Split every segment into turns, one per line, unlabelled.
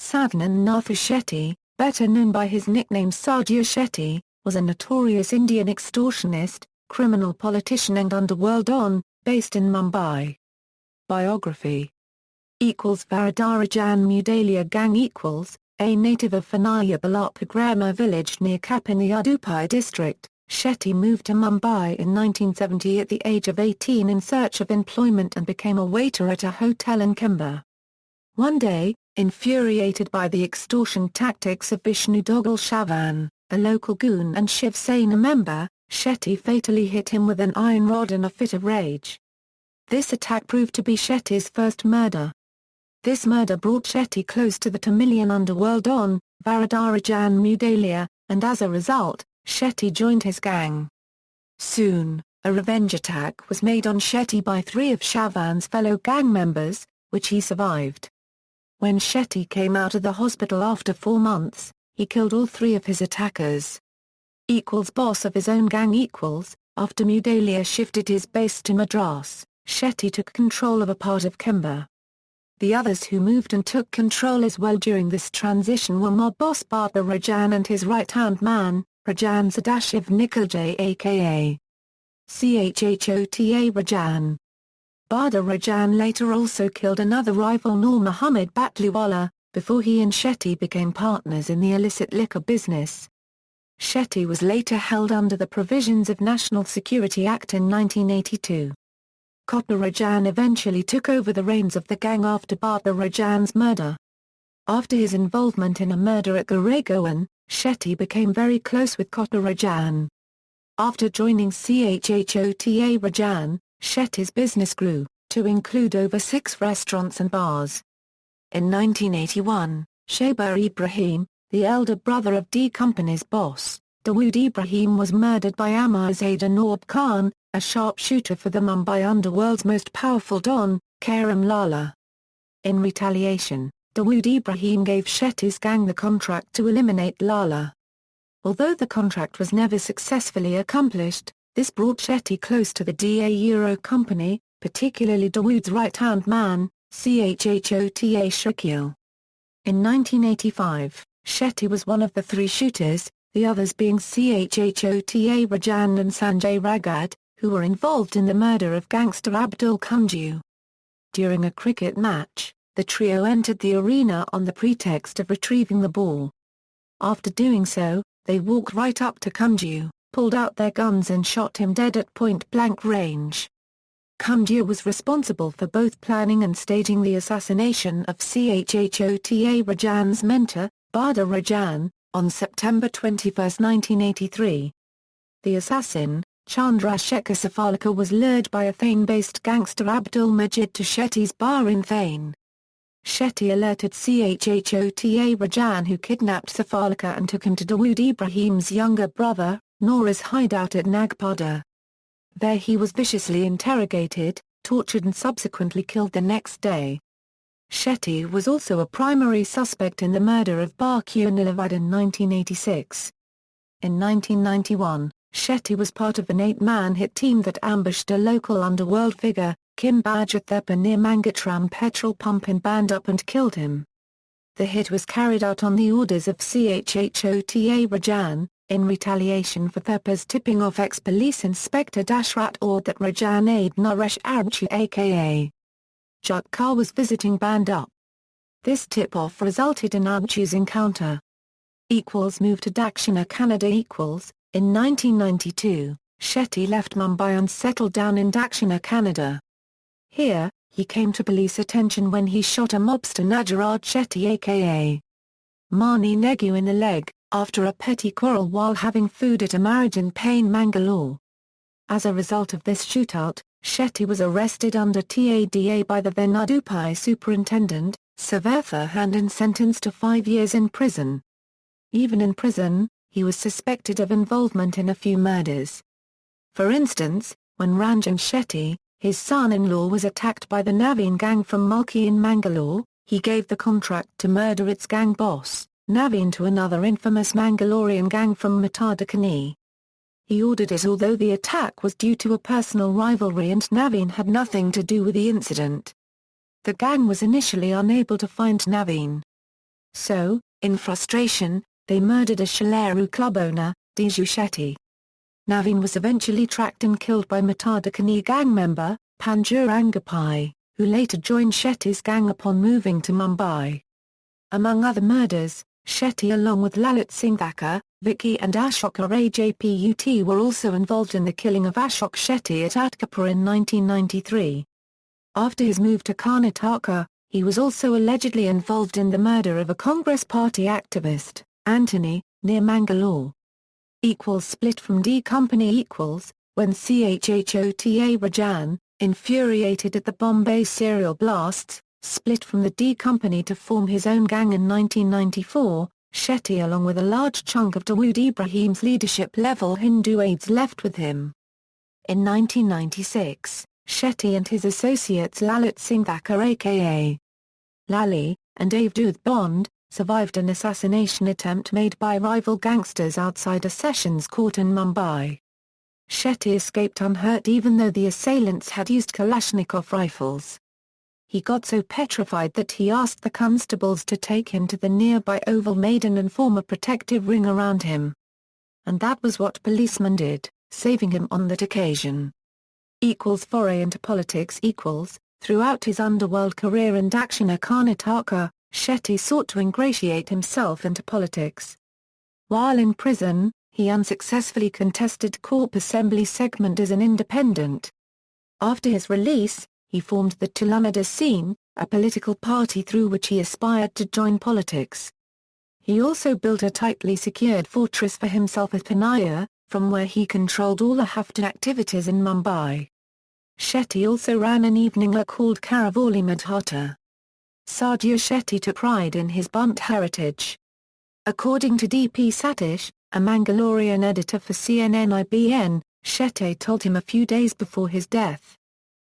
Sadanand Nathu Shetty, better known by his nickname Sadhu Shetty, was a notorious Indian extortionist, criminal politician and underworld don, based in Mumbai. Biography Varadarajan Mudalia Gang A native of Fanaya Balapagramma village near Kapini Udupi district, Shetty moved to Mumbai in 1970 at the age of 18 in search of employment and became a waiter at a hotel in Kimber. One day, infuriated by the extortion tactics of Vishnu Dogal Chavan, a local goon and Shiv Sena member, Shetty fatally hit him with an iron rod in a fit of rage. This attack proved to be Shetty's first murder. This murder brought Shetty close to the Tamilian underworld don, Varadarajan Mudalia, and as a result, Shetty joined his gang. Soon, a revenge attack was made on Shetty by 3 of Chavan's fellow gang members, which he survived. When Shetty came out of the hospital after 4 months, he killed all 3 of his attackers. Boss of his own gang after Mudalia shifted his base to Madras, Shetty took control of a part of Kimber. The others who moved and took control as well during this transition were mob boss Baba Rajan and his right-hand man, Rajan Sadashiv Nikolaj aka Chhota Rajan. Baba Rajan later also killed another rival Nur Muhammad Batliwala, before he and Shetty became partners in the illicit liquor business. Shetty was later held under the provisions of National Security Act in 1982. Baba Rajan eventually took over the reins of the gang after Baba Rajan's murder. After his involvement in a murder at Goregaon, Shetty became very close with Baba Rajan. After joining Chhota Rajan, Shetty's business grew, to include over 6 restaurants and bars. In 1981, Shaber Ibrahim, the elder brother of D Company's boss, Dawood Ibrahim was murdered by Amirzada Nawab Khan, a sharpshooter for the Mumbai underworld's most powerful don, Karam Lala. In retaliation, Dawood Ibrahim gave Shetty's gang the contract to eliminate Lala. Although the contract was never successfully accomplished, this brought Shetty close to the DA Euro Company, particularly Dawood's right-hand man, Chhota Shakil. In 1985, Shetty was one of the 3 shooters, the others being Chhota Rajan and Sanjay Ragad, who were involved in the murder of gangster Abdul Kunju. During a cricket match, the trio entered the arena on the pretext of retrieving the ball. After doing so, they walked right up to Kunju, pulled out their guns and shot him dead at point-blank range. Kunju was responsible for both planning and staging the assassination of Chhota Rajan's mentor, Baba Rajan, on September 21, 1983. The assassin, Chandrasekhar Safalka, was lured by a Thane-based gangster Abdul Majid to Shetty's bar in Thane. Shetty alerted Chhota Rajan, who kidnapped Safalka and took him to Dawood Ibrahim's younger brother, Nora's hideout at Nagpada. There he was viciously interrogated, tortured and subsequently killed the next day. Shetty was also a primary suspect in the murder of Baku Nilavad in 1986. In 1991, Shetty was part of an 8-man hit team that ambushed a local underworld figure, Kim Bajathepa, near Mangatram petrol pump in Bandup and killed him. The hit was carried out on the orders of Chhota Rajan, in retaliation for Thepa's tipping off ex-police inspector Dashrat Aud that Rajan aide Naresh Archu aka Jutkar was visiting Bandup. This tip-off resulted in Archu's encounter. Moved to Dakshina Canada. In 1992, Shetty left Mumbai and settled down in Dakshina Canada. Here, he came to police attention when he shot a mobster Najaraj Shetty aka Mani Negu in the leg, after a petty quarrel while having food at a marriage in Payne, Mangalore. As a result of this shootout, Shetty was arrested under TADA by the then Udupi superintendent, Savartha Hand, and sentenced to 5 years in prison. Even in prison, he was suspected of involvement in a few murders. For instance, when Ranjan Shetty, his son-in-law, was attacked by the Naveen gang from Mulki in Mangalore, he gave the contract to murder its gang boss, Naveen, to another infamous Mangalorean gang from Matadakani. He ordered it, although the attack was due to a personal rivalry and Naveen had nothing to do with the incident. The gang was initially unable to find Naveen. So, in frustration, they murdered a Shalaru club owner, Sadhu Shetty. Naveen was eventually tracked and killed by Matadakani gang member, Panju Rangapai, who later joined Shetty's gang upon moving to Mumbai. Among other murders, Shetty along with Lalit Singh Thakur, Vicky and Ashoka Rajput were also involved in the killing of Ashok Shetty at Atkapur in 1993. After his move to Karnataka, he was also allegedly involved in the murder of a Congress party activist, Anthony, near Mangalore. Split from D Company when Chhota Rajan, infuriated at the Bombay serial blasts, split from the D Company to form his own gang in 1994, Shetty along with a large chunk of Dawood Ibrahim's leadership-level Hindu aides left with him. In 1996, Shetty and his associates Lalit Singh Thakur aka Lally, and Avdut Bond, survived an assassination attempt made by rival gangsters outside a sessions court in Mumbai. Shetty escaped unhurt even though the assailants had used Kalashnikov rifles. He got so petrified that he asked the constables to take him to the nearby Oval Maiden and form a protective ring around him. And that was what policemen did, saving him on that occasion. Foray into politics. Throughout his underworld career and action at Karnataka, Shetty sought to ingratiate himself into politics. While in prison, he unsuccessfully contested Corp Assembly segment as an independent. After his release, he formed the Tulunada Scene, a political party through which he aspired to join politics. He also built a tightly secured fortress for himself at Panaya, from where he controlled all the Hafta activities in Mumbai. Shetty also ran an evening called Karavali Madhata. Sadhu Shetty took pride in his Bunt heritage. According to D.P. Satish, a Mangalorean editor for CNN-IBN, Shetty told him a few days before his death,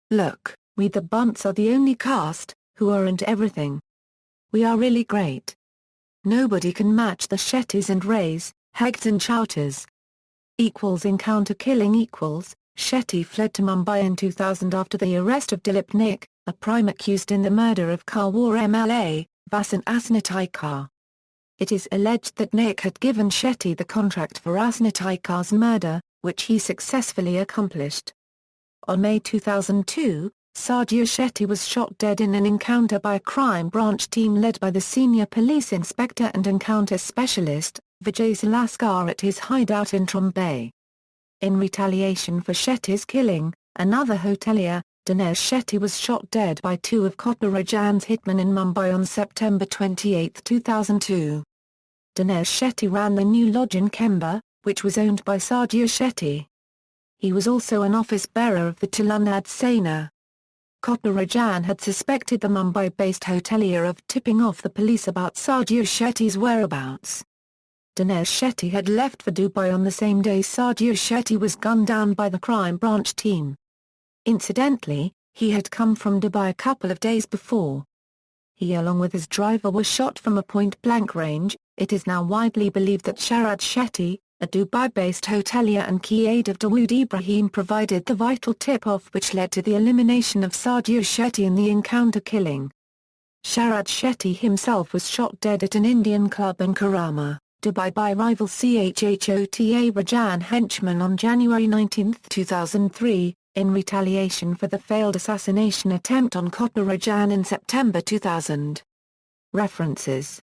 "Look, we the Bunts are the only caste, who aren't everything. We are really great. Nobody can match the Shettys and Rays, Hegdes and Chowtas." Encounter killing. Shetty fled to Mumbai in 2000 after the arrest of Dilip Naik, a prime accused in the murder of Karwar MLA, Vasant Asnataiker. It is alleged that Naik had given Shetty the contract for Asnataiker's murder, which he successfully accomplished. On May 2002, Sadhu Shetty was shot dead in an encounter by a crime branch team led by the senior police inspector and encounter specialist, Vijay Salaskar at his hideout in Mumbai. In retaliation for Shetty's killing, another hotelier, Dinesh Shetty was shot dead by two of Copper Rajan's hitmen in Mumbai on September 28, 2002. Dinesh Shetty ran the new lodge in Kemba, which was owned by Sadhu Shetty. He was also an office bearer of the Tulunad Sena. Copper Rajan had suspected the Mumbai-based hotelier of tipping off the police about Sadhu Shetty's whereabouts. Dinesh Shetty had left for Dubai on the same day Sadhu Shetty was gunned down by the crime branch team. Incidentally, he had come from Dubai a couple of days before. He along with his driver were shot from a point-blank range. It is now widely believed that Sharad Shetty, a Dubai-based hotelier and key aide of Dawood Ibrahim, provided the vital tip-off which led to the elimination of Sadhu Shetty in the encounter killing. Sharad Shetty himself was shot dead at an Indian club in Karama, Dubai by rival Chhota Rajan henchmen on January 19, 2003, in retaliation for the failed assassination attempt on Copper Rajan in September 2000. References